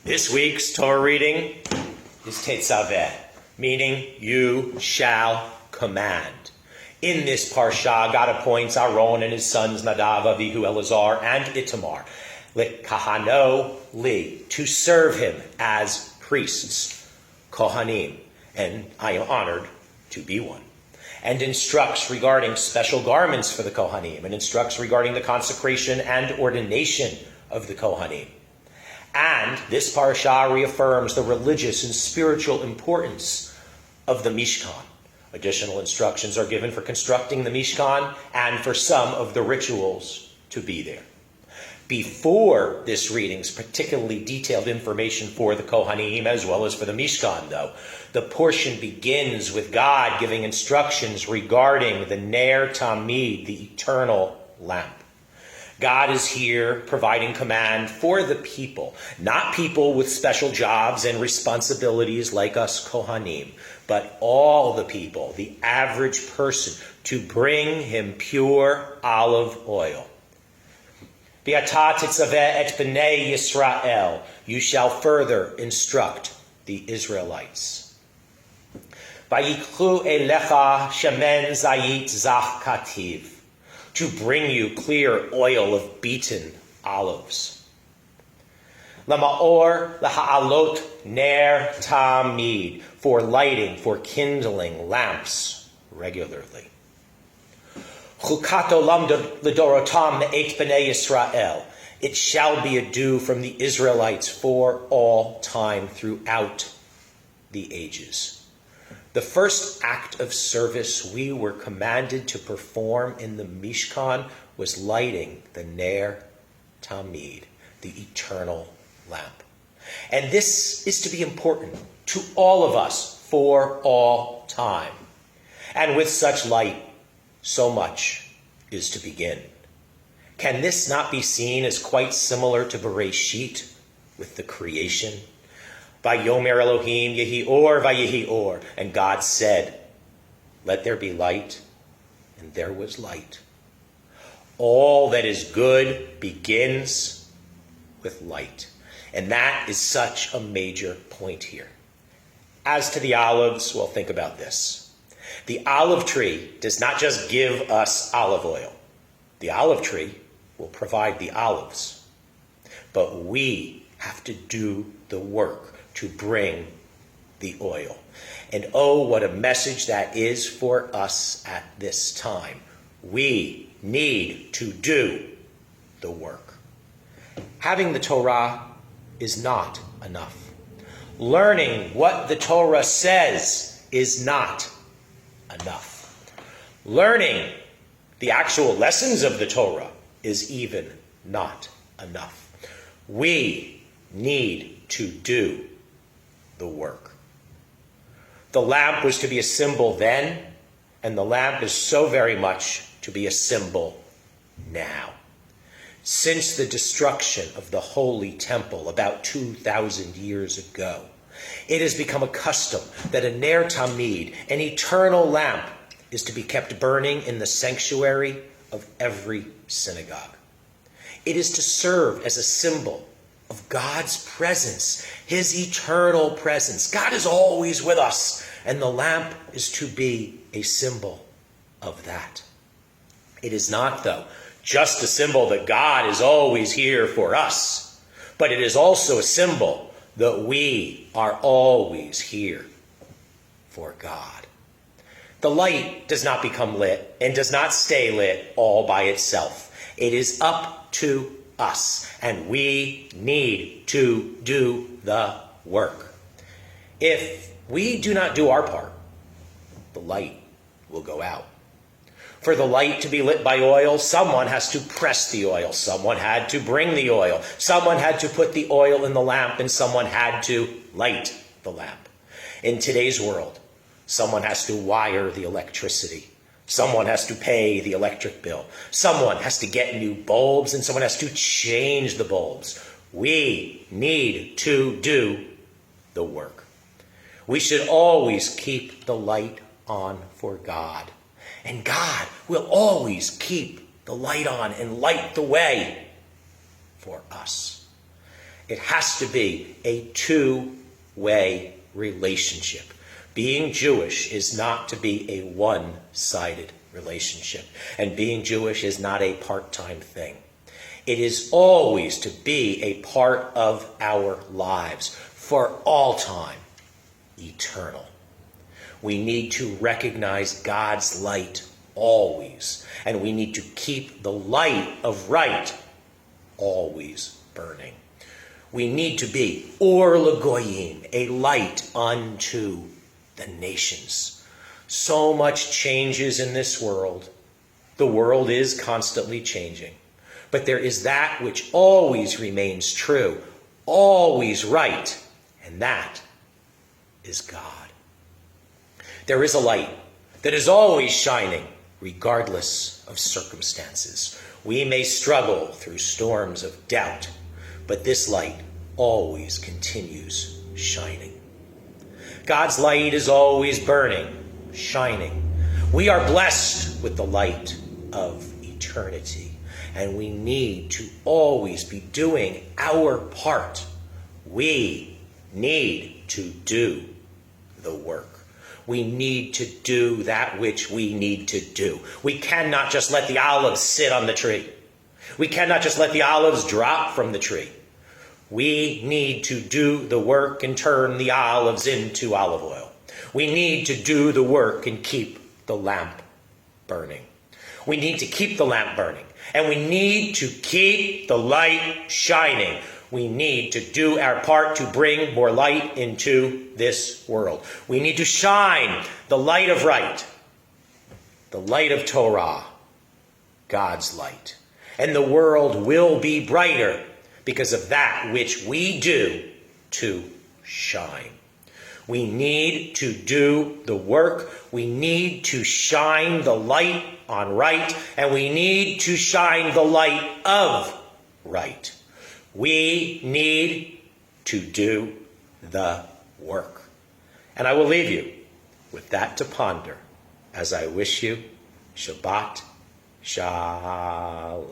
This week's Torah reading is Tetzaveh, meaning you shall command. In this parsha, God appoints Aaron and his sons Nadav, Avihu, Elazar, and Itamar, Kahano li, to serve him as priests, Kohanim, and I am honored to be one, and instructs regarding special garments for the Kohanim, and instructs regarding the consecration and ordination of the Kohanim. And this parsha reaffirms the religious and spiritual importance of the Mishkan. Additional instructions are given for constructing the Mishkan and for some of the rituals to be there. Before this reading's particularly detailed information for the Kohanim as well as for the Mishkan, though, the portion begins with God giving instructions regarding the Ner Tamid, the eternal lamp. God is here providing command for the people, not people with special jobs and responsibilities like us Kohanim, but all the people, the average person, to bring him pure olive oil. V'ata Tetzaveh et Bnai Yisrael, you shall further instruct the Israelites. Vayiklu elecha shemen zayit zach kativ, to bring you clear oil of beaten olives. Lamaor laha'alot ner tamid, for lighting, for kindling lamps regularly. Chukat olam ledorotam me'et b'nei Yisrael, it shall be a due from the Israelites for all time throughout the ages. The first act of service we were commanded to perform in the Mishkan was lighting the Ner Tamid, the eternal lamp. And this is to be important to all of us for all time. And with such light, so much is to begin. Can this not be seen as quite similar to Bereshit with the creation? Vayomer Elohim yehi or vayehi or. And God said, let there be light, and there was light. All that is good begins with light. And that is such a major point here. As to the olives, well, think about this. The olive tree does not just give us olive oil. The olive tree will provide the olives. But we have to do the work to bring the oil. And oh, what a message that is for us at this time. We need to do the work. Having the Torah is not enough. Learning what the Torah says is not enough. Learning the actual lessons of the Torah is even not enough. We need to do the work. The lamp was to be a symbol then, and the lamp is so very much to be a symbol now. Since the destruction of the Holy Temple about 2,000 years ago, it has become a custom that a Ner Tamid, an eternal lamp, is to be kept burning in the sanctuary of every synagogue. It is to serve as a symbol of God's presence, his eternal presence. God is always with us, and the lamp is to be a symbol of that. It is not, though, just a symbol that God is always here for us, but it is also a symbol that we are always here for God. The light does not become lit and does not stay lit all by itself. It is up to us, and we need to do the work. If we do not do our part, the light will go out. For the light to be lit by oil, someone has to press the oil. Someone had to bring the oil. Someone had to put the oil in the lamp, and someone had to light the lamp. In today's world, someone has to wire the electricity. Someone has to pay the electric bill. Someone has to get new bulbs, and someone has to change the bulbs. We need to do the work. We should always keep the light on for God. And God will always keep the light on and light the way for us. It has to be a two-way relationship. Being Jewish is not to be a one-sided relationship. And being Jewish is not a part-time thing. It is always to be a part of our lives for all time, eternal. We need to recognize God's light always, and we need to keep the light of right always burning. We need to be Or L'Goyim, a light unto the nations. So much changes in this world. The world is constantly changing. But there is that which always remains true, always right, and that is God. There is a light that is always shining, regardless of circumstances. We may struggle through storms of doubt, but this light always continues shining. God's light is always burning, shining. We are blessed with the light of eternity. And we need to always be doing our part. We need to do the work. We need to do that which we need to do. We cannot just let the olives sit on the tree. We cannot just let the olives drop from the tree. We need to do the work and turn the olives into olive oil. We need to do the work and keep the lamp burning. We need to keep the lamp burning. And we need to keep the light shining. We need to do our part to bring more light into this world. We need to shine the light of right, the light of Torah, God's light. And the world will be brighter because of that which we do to shine. We need to do the work. We need to shine the light on right, and we need to shine the light of right. We need to do the work. And I will leave you with that to ponder as I wish you Shabbat Shalom.